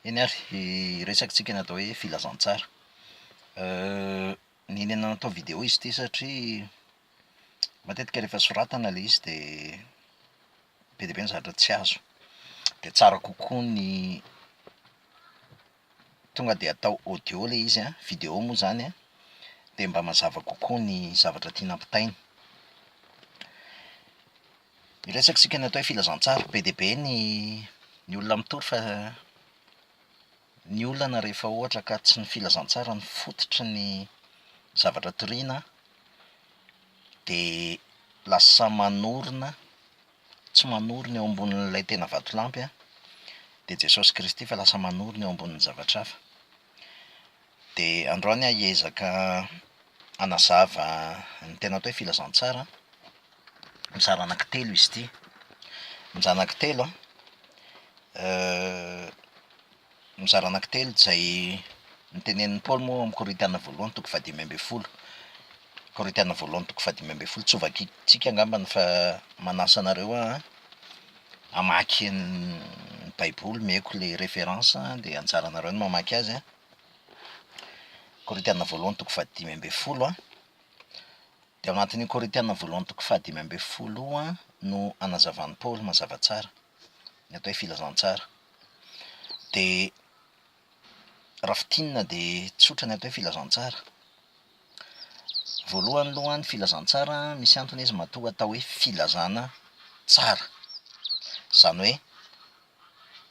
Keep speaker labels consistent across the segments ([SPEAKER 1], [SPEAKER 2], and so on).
[SPEAKER 1] Eny ary resakantsika natao hoe filazantsara. Niny natao vidéo izy ty satria matetika rehefa soratana le izy de be dia be ny zavatra tsy azo, de tsara kokoa ny tonga de atao audio le izy a, vidéo moa zany a, de mba mazava kokoa ny zavatra tiana ampitaina. Ny resakantsika ny atao hoe filazantsara, be dia be ny olona mitory fa ny olana rehefa ohatra ka tsy ny filazantsara ny fototry ny zavatra toriana de lasa manorina, tsy manorina eo ambonin'ilay tena vatolampy a, de Jesosy Kristy fa lasa manorina eo ambonin'ny zavatra hafa. De androany aho hiezaka hanazava ny tena atao hoe filazantsara. Mizara anankitelo izy ity. Mizara anankitelo mizara anankitelo izay notenenin'i Paoly moa amin'ny Korintana voalohany toko fahadimy ambin'ny folo. Korintana voalohany toko fahadimy ambin'ny folo. Tsy ho vakiantsika angambany fa manasa anareo hamaky ny baiboly, meko le référence de anjara anareo ny mamaky azy a. Korintana voalohany toko fahadimy ambin'ny folo a. De ao anatin'io Korintana voalohany toko fahadimy ambin'ny folo io a no anazavan'i Paoly mazava tsara ny atao hoe filazantsara. De rafitinina de tsotra ny atao hoe filazantsara. Voalohany aloha ny filazantsara misy antony izy matoa atao hoe filazana tsara, zany hoe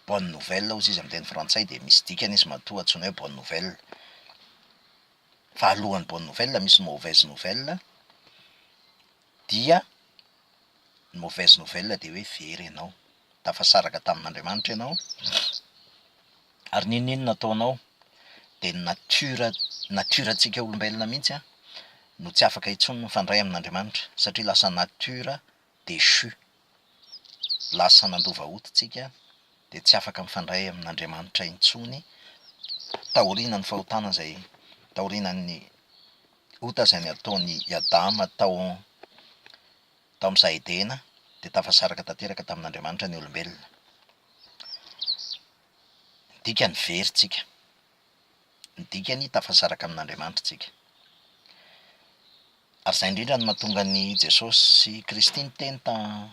[SPEAKER 1] bonne nouvelle hozy izy amin'ny teny frantsay, de misy dikany izy matoa antsoina hoe bonne nouvelle. Fa alohan'ny bonne nouvelle misy mauvaise nouvelle, dia ny mauvaise nouvelle de hoe very ianao, tafasaraka tamin'Andriamanitra ianao ary n'inon'inona nataonao de natiora-natiora-ntsika olombelona mihitsy a no tsy afaka intsony mifandray amin'Andriamanitra satria lasa natiora déchue, lasa nandova hoditsika de tsy afaka mifandray amin'Andriamanitra intsony taorian'ny fahotana zay taorian'ny ota zay nataon'i Adama tao amin'izay edena, de tafasaraka tanteraka tamin'Andriamanitra ny olombelona. Dikany very tsika, ny dikany tafasaraka amin'Andriamanitra tsika. Ary zay indrindra no mahatonga ny Jesosy Kristy niteny tamin'ny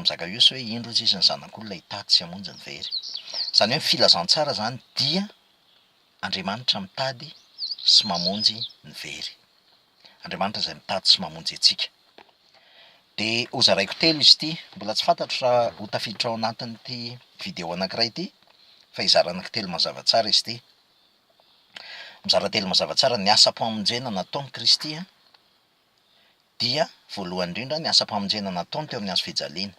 [SPEAKER 1] Zakaeosy hoe indro izy ny zanak'olona hitady sy hamonjy ny very. Zany hoe filazantsara zany dia Andriamanitra mitady sy mamonjy ny very. Andriamanitra zay mitady sy mamonjy antsika. De hozaraiko telo izy ity, mbola tsy fantatro raha ho tafiditra ao anatin'ity vidéo anankiray ity, fa hizara anankitelo mazava tsara izy ity. Mizara telo mazava tsara, ny asa-pamonjena nataon'i Kristy a dia voalohany indrindra ny asa-pamonjena nataony teo amin'ny hazo fijaliana.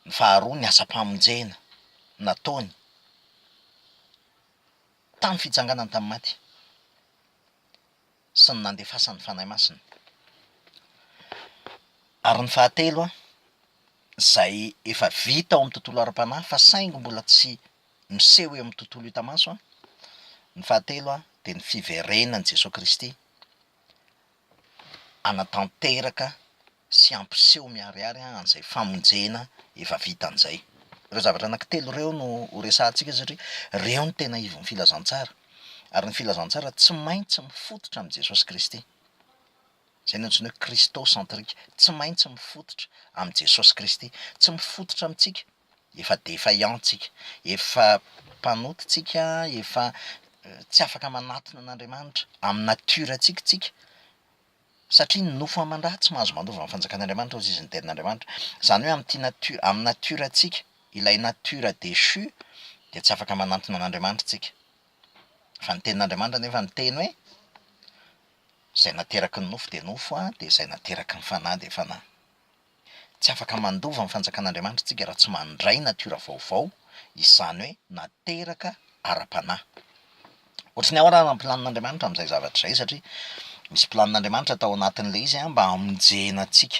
[SPEAKER 1] Ny faharoa ny asa-pamonjena nataony tamin'ny fitsanganany tamin'ny maty sy ny nandefasany fanahy masina. Ary ny fahatelo a, zay efa vita ao amin'ny tontolo ara-panahy fa saingy mbola tsy miseho eo amin'ny tontolo hita maso a, ny fahatelo a de ny fiverenan'i Jesosy Kristy anatanteraka sy ampiseho miharihary an'izay famonjena efa vita an'izay. Ireo zavatra anankitelo ireo no ho resahantsika satria reo no tena ivon'ny filazantsara. Ary ny filazantsara tsy maintsy mifototra amin'i Jesosy Kristy. Zay no antsoina hoe Christocentrique, tsy maintsy mifototra amin'i Jesosy Kristy, tsy mifototra amintsika, efa défaillant tsika, efa mpanoty tsika, efa tsy afaka manatona an'Andriamanitra amin'ny natiorantsika tsika, satria ny nofo aman-draha tsy mahazo mandova amin'ny fanjakan'Andriamanitra hozy izy ny tenin'Andriamanitra. Zany hoe amin'ity amin'ny natiorantsika, ilay natiora déchue de tsy afaka manatona an'Andriamanitra tsika. Fa ny tenin'Andriamanitra nefa miteny hoe zay nateraky ny nofo de nofo a, de zay nateraky ny fanahy de fanahy. Tsy afaka mandova amin'ny fanjakan'Andriamanitra tsika raha tsy mandray natiora vaovao, izany hoe nateraka ara-panahy. Ohatrany ao raha nampilanin'Andriamanitra amin'izay zavatra izay satria misy planin'Andriamanitra tao anatin'ilay izy a mba hamonjena antsika.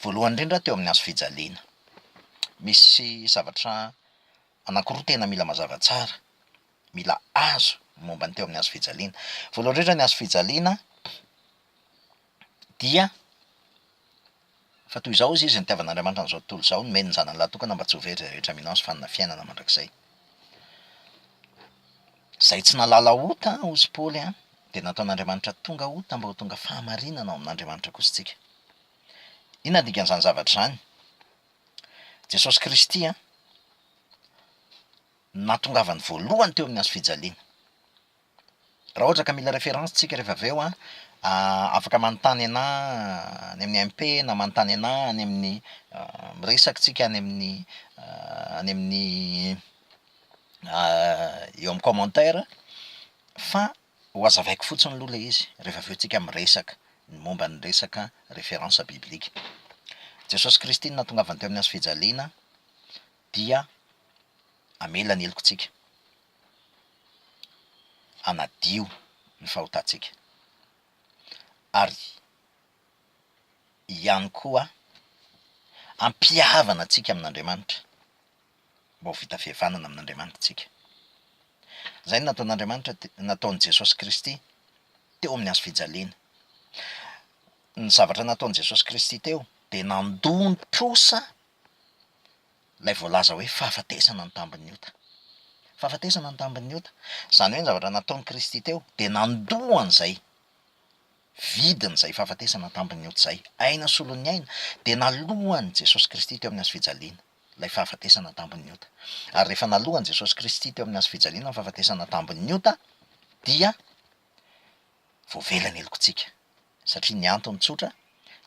[SPEAKER 1] Voalohany indrindra teo amin'ny hazo fijaliana. Misy zavatra anankiroa tena mila mazava tsara, mila azo momba ny teo amin'ny hazo fijaliana. Voalohany indrindra ny hazo fijaliana dia fa toy izao izy nitiavan'Andriamanitra n'izao tontolo izao nomeny ny zanany latokana mba tsy ho very rehetra mihna azy fanona fiainana mandrakizay. Zay tsy nalala ota ozy Paoly de nataon'Andriamanitra tonga ota mba ho tonga fahamarinana ao amin'Andriamanitra kosa tsika. Inona dikan'izany zavatra zany? Jesosy Kristy natongavany voalohany teo amin'ny hazo fijaliana. Raha ohatra ka mila référence tsika rehefa avy eo afaka manontany anahy any amin'ny MP na manontany anahy any amin'ny miresaky tsika any amin'ny eo amin'ny commentaire fa ho azavaiko fotsiny aloha le izy rehefa avy eo tsika miresaka ny momba ny resaka référence biblika. Jesosy Kristy natongavany teo amin'ny hazo fijaliana dia amela ny helokontsika, anadio ny fahotantsika, ary ihany koa ampihavana antsika amin'Andriamanitra mba ho vita fihavanana amin'Andriamanitra tsika. Zay ny nataon'Andriamanitra nataon'i Jesosy Kristy teo amin'ny hazo fijaliana. Ny zavatra nataon'i Jesosy Kristy teo de nandon-trosa lay voalaza hoe fahafatesana ny tambin'ny ota. Fahafatesana ny tambin'ny ota zany hoe ny zavatra nataon'i Kristy teo de nandohan'izay vidin'izay fahafatesana tambin'ny ota zay, aina solon'ny aina de nalohany Jesosy Kristy teo amin'ny hazo fijaliana lay fahafatesana tambin'ny ota. Ary rehefa nalohany Jesosy Kristy teo amin'ny hazo fijaliana ny fahafatesana tambin'ny ota dia voavela ny helokontsika, satria ny antony tsotra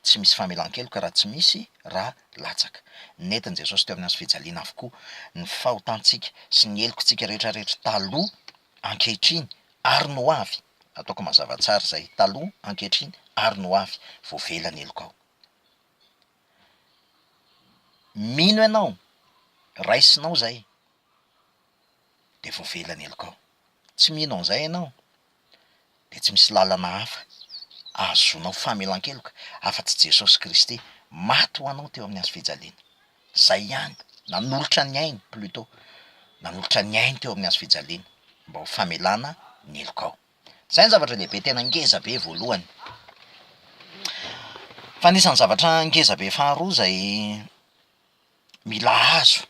[SPEAKER 1] tsy misy famelan-keloka raha tsy misy raha latsaka. Nentin' Jesosy teo amin'ny hazo fijaliana avokoa ny fahotantsika sy ny helokontsika rehetrarehetra taloha, ankehitriny ary no avy. Ataoko mazava tsara zay, taloha, ankehitriny ary no avy, voavela ny heloko ao. Mino ianao, raisinao zay de voavela ny heloko ao. Tsy mino an'izay ianao de tsy misy lalana hafa ahazonao famelan-keloka afa-tsy Jesosy Kristy maty ho anao teo amin'ny hazo fijaliana. Zay ihany nanolotra ny ainy plutôt, nanolotra ny ainy teo amin'ny hazo fijaliana mba ho famelana ny heloko ao. Zay ny zavatra lehibe tena ngeza be voalohany. Fa anisan'ny zavatra ngeza be faharoa zay mila azo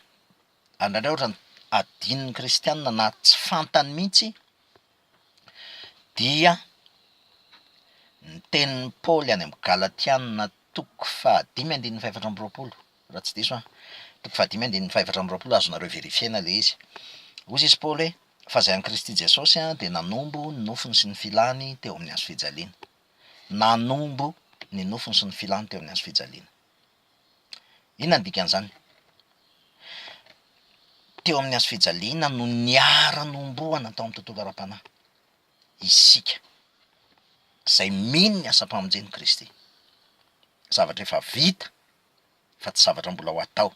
[SPEAKER 1] andrandray ohatra adinin'ny kristianina na tsy fantany mihitsy dia ny tenin'ny Paoly any amin'ny Galatianina toko 5:5-7 raha tsy diso toko 5:5-7 azonareo verifiena le izy. Ozy izy Paoly hoe fa zay an'i Kristy Jesosy de nanombo ny nofony sy ny filany teo amin'ny hazo fijaliana. Nanombo ny nofony sy ny filany teo amin'ny hazo fijaliana. Inona ny dikan'izany? Teo amin'ny hazo fijaliana no niara-nomboana tao amin'ny tontolo ara-panahy isika zay mino ny asa-pamonjen'i Kristy. Zavatra efa vita fa tsy zavatra mbola ho atao.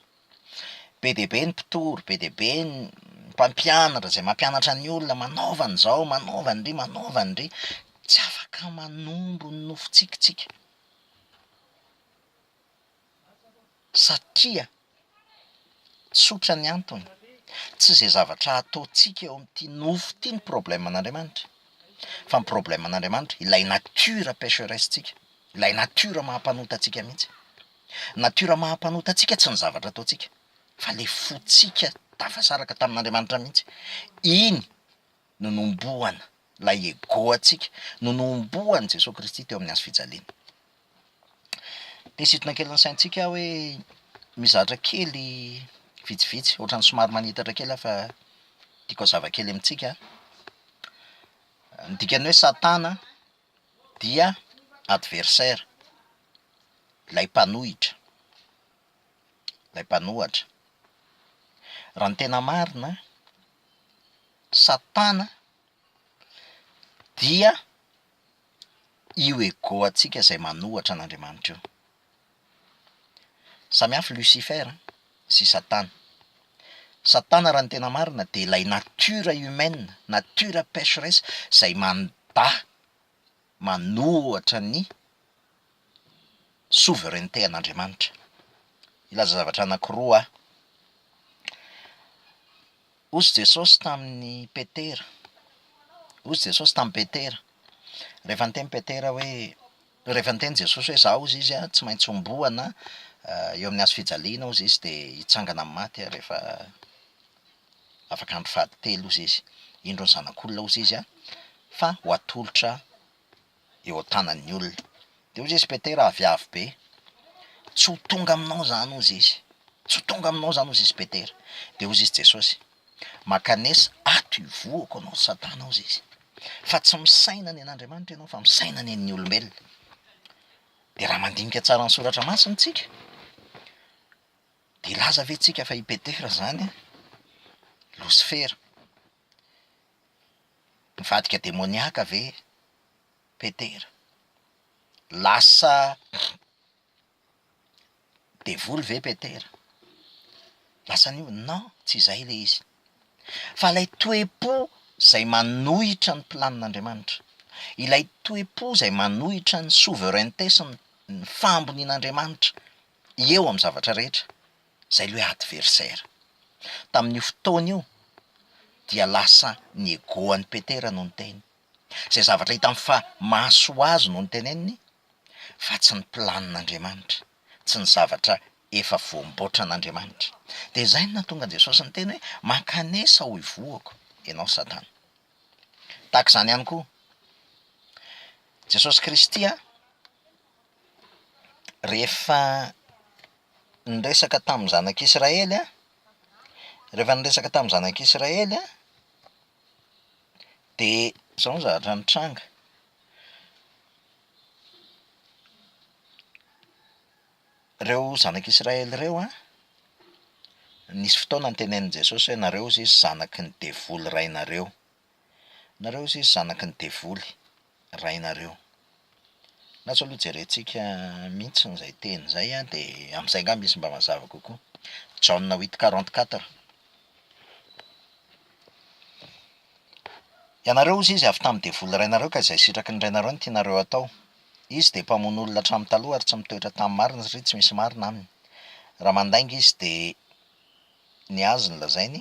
[SPEAKER 1] Be de be ny mpitory, be de be ny mpampianatra zay mampianatra ny olona manaova an'izao, manaova an'ry, manaova an'ry, tsy afaka manombo ny nofontsika tsika. Satria tsotra ny antony, tsy zay zavatra ataontsika eo amin'ity nofo ity ny problème an'Andriamanitra, fa ny problème an'Andriamanitra ilay natiora pécheresse tsika, ilay natiora mahampanota antsika mihitsy. Natiora mahampanota antsika tsy ny zavatra ataontsika fa le fotsika tafasaraka tamin'Andriamanitra mihitsy. Iny no nomboana lay ego antsika, no nomboany Jesosy Kristy teo amin'ny hazo fijaliana. De situna kely ny saintsika hoe mizatra kely vitsivitsy, ohatrany somary manitatra kely fa tiako hazava kely amintsika. Ny dikany hoe Satana dia adversaire, lay mpanohitra, lay mpanohatra. Raha ny tena marina, Satana dia io ego antsika zay manohatra an'Andriamanitra io. Samy hafa Lucifer sy Satana. Satana raha ny tena marina de ilay natiora humaine, natiora pécheresse zay manohatra ny souveraineté an'Andriamanitra. Ilaza zavatra anankiroa ozy Jesosy tamin'ny Petera, ozy Jesosy tamin'ny Petera, rehefa niteny Petera hoe, rehefa niteny Jesosy hoe zao ozy izy tsy maintsy omboana eo amin'ny azo fijaliana ozy izy de hitsangana amin'ny maty rehefa afaka andro fahatelo ozy izy indro ny zanak'olona ozy izy a fa ho atolotra eo an-tanan'ny olona de ozy izy petera aviavy be tsy ho tonga aminao zany ozy izy tsy ho tonga aminao zany ozy izy petera de ozy izy jesosy makanesa ato ivoako anao satana ozy izy fa tsy misaina ny an'andriamanitra ianao fa misaina ny an'ny olombelona de raha mandinika tsara ny soratra masiny tsika de laza ve tsika fa i petera zany losifera mivadika demoniaka ve petera lasa devoly ve petera lasa an'io non tsy izay le izy fa ilay toe-po zay manohitra ny planin'andriamanitra ilay toe-po zay manohitra ny souveraineté sy ny fambonin'andriamanitra eo amin'ny zavatra rehetra zay le hoe adversaire tamin'io fotoana io dia lasa ny egoan'ny petera no ny teny zay zavatra hita amin'ny fa maso azy no ny teneniny fa tsy ny planin'andriamanitra tsy ny zavatra efa voamboatra an'andriamanitra de zay no natonga an jesosy ny teny hoe makanesa ho ivoako ianao satana tahaka izany ihany koa jesosy kristy a rehefa nyresaka tamin'ny zanak'israely a rehefa nyresaka tamin'ny zanak'israely a de zao ny zavatra nitranga reo zanak'israely reo a nisy fotoana ny tenenin' jesosy hoe nareo izy izy zanaky ny devoly rainareo nareo izy izy zanaky ny devoly rainareo natso aloha jerentsika mihitsy ny zay teny zay a de am'izay nga misy mba mazava kokoa Jaona 8:44 ianareo izy izy avy tamin'ny devoly rainareo ka izay sitraky ny rainareo ny tianareo atao izy de mpamono olona hatramin'ny taloha ary tsy mitoetra tamin'ny marina satria tsy misy marina aminy raha mandainga izy de ny azy ny lazainy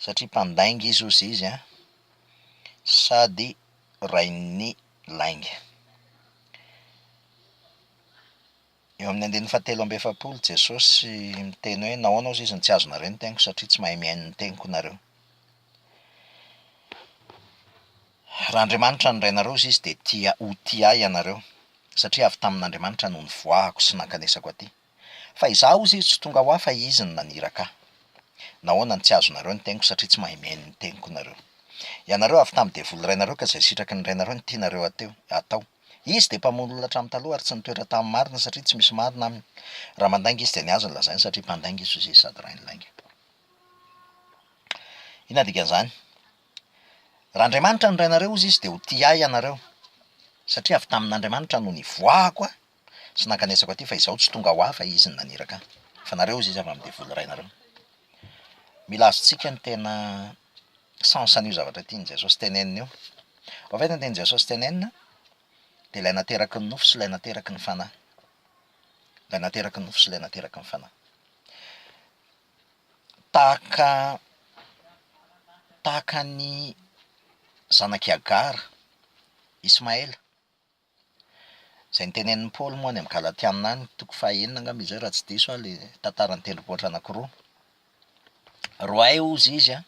[SPEAKER 1] satria mpandainga izy ozy izy a sady rain'ny lainga eo amin'ny andin'ny fahatelo amby efapolo jesosy miteny hoe nahoana ozy izy ny tsy azonareo ny teniko satria tsy mahay miaino ny teniko nareo raha andriamanitra ny rainareo izy izy de tia ho tia ianareo satria avy tamin'andriamanitra no ny voahako sy nankanesako aty fa izaho ozy izy tsy tonga ho aho fa izy ny naniraka nahoana ny tsy azonareo ny teniko satria tsy mahay miaino ny teniko nareo ianareo avy tamin'ny devoly rainareo ka izay sitraky ny rainareo ny tianareo atao izy de mpamono olona hatramin'ny taloha ary tsy nitoetra tamin'ny marina satria tsy misy marina aminy raha mandainga izy de ny azy ny lazainy satria mpandainga izy ozy izy sady rainy lainga ina dikan'izany raha andriamanitra ny rainareo izy izy de ho tia ianareo satria avy tamin'andriamanitra no ny voahako a sy nankanesako aty fa izaho tsy tonga ho aho fa izy ny naniraka fa nareo izy izy avy amin'ny devoly rainareo mila azotsika ny tena sensan'io zavatra tia ny jesosy tenenina io oveta ny teny jesosy tenenina de ilay nateraky ny nofo sy ilay nateraky ny fanahy ilay nateraky ny nofo sy ilay nateraky ny fanahy tahaka ny zanaky Agara Ismaela zay nytenenin'ny Paoly moa any amin'ny Galatiana any toko fahaenina angamba izay raha tsy diso a le tantarany tendrombohitra anankiroa roay ozy izy a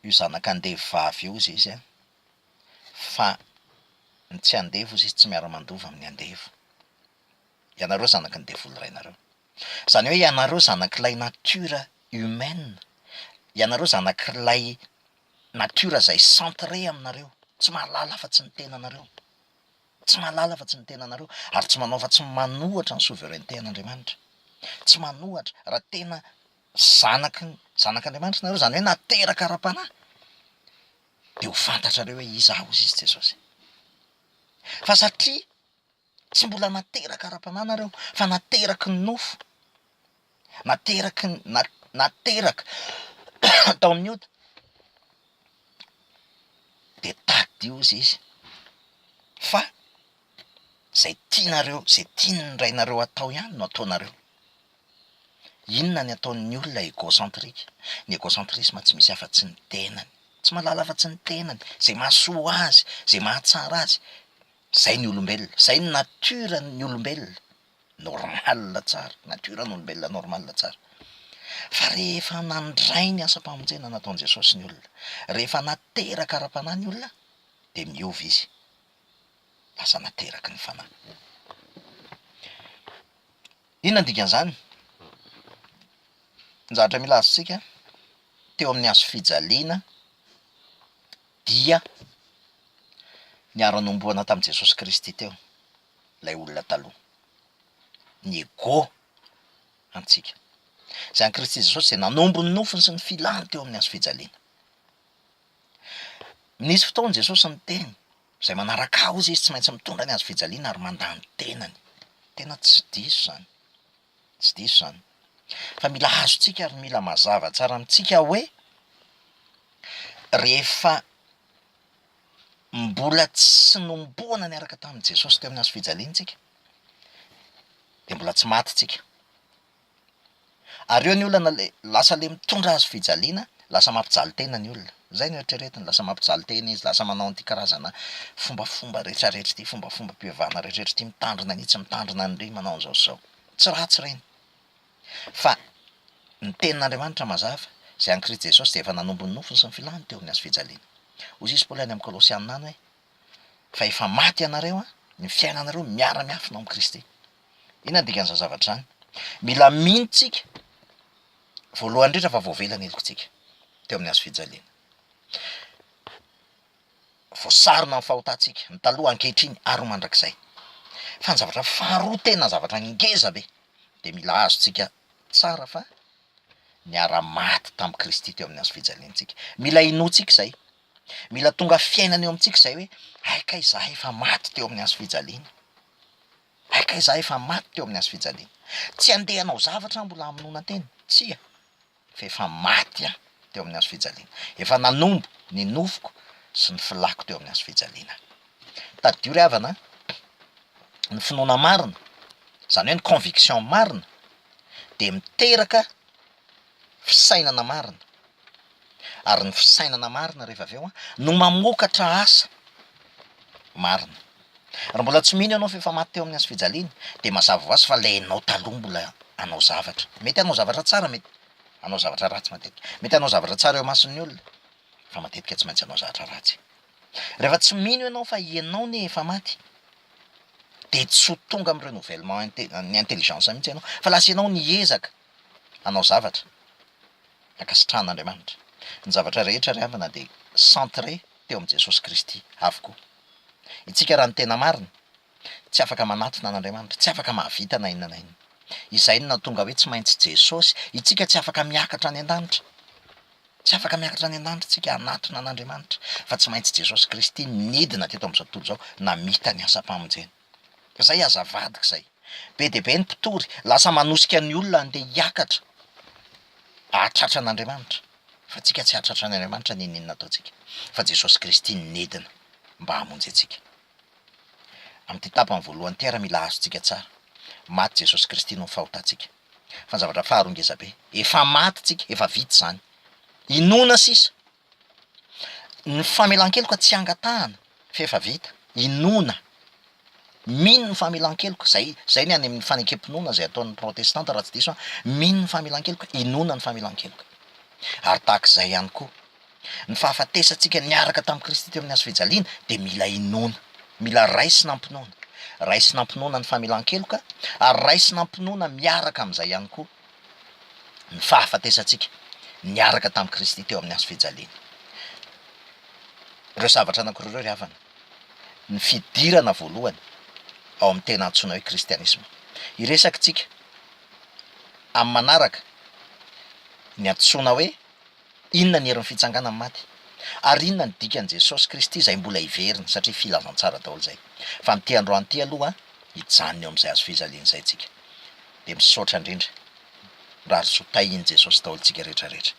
[SPEAKER 1] io zanaka andevy-vavy io izy izy a fa ny tsy andevo izy izy tsy miara-mandova amin'ny andevo ianareo zanaky ny devoly rainareo zany hoe ianareo zanak'ilay natiora humaine ianareo zanak'ilay natiora zay centré aminareo tsy mahalala fa tsy ny tenanareo tsy mahalala fa tsy ny tenanareo ary tsy manao fa tsy manohatra ny souveraineté an'andriamanitra tsy manohatra raha tena zanak'andriamanitra nareo zany hoe nateraka ara-panahy de ho fantatrareo hoe izaho ozy izy jesosy fa satria tsy mbola nateraka ara-panahy nareo fa nateraky ny nofo nateraka tao amin'ny ota de tadio izy izy fa zay tianareo zay tiany ny rainareo atao ihany no ataonareo inona ny ataon'ny olona égocentrique ny égocentrisme tsy misy afa-tsy ny tenany tsy mahalala afa-tsy ny tenany zay mahasoa azy zay mahatsara azy zay ny olombelona zay ny natiora ny olombelona normal tsara, natiran'olombelona normal tsara. Fa rehefa nandray ny asa-pamonjena nataon' Jesosy ny olona, rehefa nateraka ara-panahy ny olona de miova izy, lasa nateraky ny fanahy. Inona dikan'izany? Ny zavatra mila azontsika teo amin'ny hazo fijaliana dia niara-nomboana tamin'i Jesosy Kristy teo lay olona taloha, ny ego antsika. Zay an' Kristy Jesosy zay nanombo ny nofony sy ny filany teo amin'ny hazo fijaliana. Nisy fotoana Jesosy niteny zay manaraka azy izy tsy maintsy mitondra ny hazo fijaliana ary mandany tenany. Tena tsy diso zany, tsy diso zany. Fa mila azontsika ary mila mazava tsara amintsika hoe rehefa mbola tsy nomboana niaraka tamin'i Jesosy teo amin'ny hazo fijaliantsika de mbola tsy maty tsika. Ary eo ny olona lasa le mitondra hazo fijaliana, lasa mampijaly tena ny olona. Zay no eritreretiny, lasa mampijaly tena izy, lasa manao an'ity karazana fombafomba rehetrarehetra ty, fombafomba-pivavahana rehetrarehetra ty, mitandrina ny itsy, mitandrina ny ry, manao an'izao sy zao. Tsy ratsy reny. Fa ny tenin'Andriamanitra mazava, zay an' Kristy Jesosy de efa nanombo ny nofony sy ny filany teo amin'ny hazo fijaliana. Hoy izy Paoly any amin'ny Kolosianina any hoe fa efa maty ianareo a, ny fiainanareo miara-miafina ao amin'i Kristy. Inona dikan'izao zavatra zany? Mila mino tsika voalohany indrindra fa voavelany helokontsika teo amin'ny hazo fijaliana. Voasarona ny fahotantsika, ny taloha ankehitriny ary mandrakizay. Fa ny zavatra faharoa tena zavatra ngeza be de mila azontsika tsara fa niara-maty tamin'i Kristy teo amin'ny hazo fijaliantsika. Mila inoantsika zay. Mila tonga fiainana eo amintsika zay hoe aika izaho efa maty teo amin'ny hazo fijaliana. Aika izaho efa maty teo amin'ny hazo fijaliana. Tsy andeha hanao zavatra mbola hamonoana teny, tsia. Fa efa maty aho teo amin'ny hazo fijaliana. Efa nanombo ny nofoko sy ny filako teo amin'ny hazo fijaliana. Taddio ry havana, ny finoana marina, zany hoe ny conviction marina, de miteraka fisainana marina. Ary ny fisainana marina rehefa avy eo no mamokatra asa marina. Raha mbola tsy mino ianao fa efa maty teo amin'ny hazo fijaliana de mazava ho azy fa ilainao taloha mbola hanao zavatra. Mety hanao zavatra tsara, mety hanao zavatra ratsy matetika. Mety hanao zavatra tsara eo mason'ny olona, fa matetika tsy maintsy hanao zavatra ratsy. Rehefa tsy mino ianao fa ianao ne efa maty de tsy ho tonga amin'ny renouvellement ny intelligence mihitsy ianao, fa lasa ianao niezaka hanao zavatra ankasitran'Andriamanitra. Ny zavatra rehetra ry havana de centré teo amin'i Jesosy Kristy avokoa. Itsika raha ny tena marina, tsy afaka manatona an'Andriamanitra, tsy afaka mahavita na inona na inona. Izay no nahatonga hoe tsy maintsy Jesosy, itsika tsy afaka miakatra any an-danitra. Tsy afaka miakatra any an-danitra tsika hanatona an'Andriamanitra, fa tsy maintsy Jesosy Kristy nidina teto amin'izao tontolo zao namita ny asa-pamonjena. Zay azavadika zay. Be de be ny mpitory, lasa manosika ny olona andeha hiakatra ahatratra an'Andriamanitra. Fa tsika tsy ahatratra an'Andriamanitra ninona ataontsika. Fa Jesosy Kristy nidina mba hamonjy antsika. Amin'ny tapany voalohany ty ara mila azontsika tsara. Maty Jesosy Kristy no fahotantsika. Fa ny zavatra faharoa ngeza be, efa maty tsika, efa vita zany. Inona sisa? Ny famelan-keloka tsy angatahana, fa efa vita. Inona? Mino ny famelan-keloka, zay ny any amin'ny fanekempinoana zay ataon'ny protestanta raha tsy diso, mino ny famelan-keloka, inona ny famelan-keloka. Ary tahak'izay ihany koa, ny fahafatesantsika niaraka tamin'i Kristy teo amin'ny hazo fijaliana de mila inoana, mila raisina ampinoana. Raisina ampinoana ny famelan-keloka, ary raisina ampinoana miaraka amin'izay ihany koa ny fahafatesantsika niaraka tamin'i Kristy teo amin'ny hazo fijaliana. Ireo zavatra anankiroa ireo ry havana, ny fidirana voalohany ao amin'ny tena antsoina hoe kristianisma. Iresakitsika amin'ny manaraka ny antsoina hoe inona ny herin'ny fitsangana amin'ny maty, ary inona ny dikan'i Jesosy Kristy zay mbola hiverina, satria filazantsara daholo zay. Fa amin'ity androany ity aloha hijanona eo amin'izay hazo fijaliana izay tsika. De misaotra indrindra raha zotahiny Jesosy daholo tsika rehetrarehetra.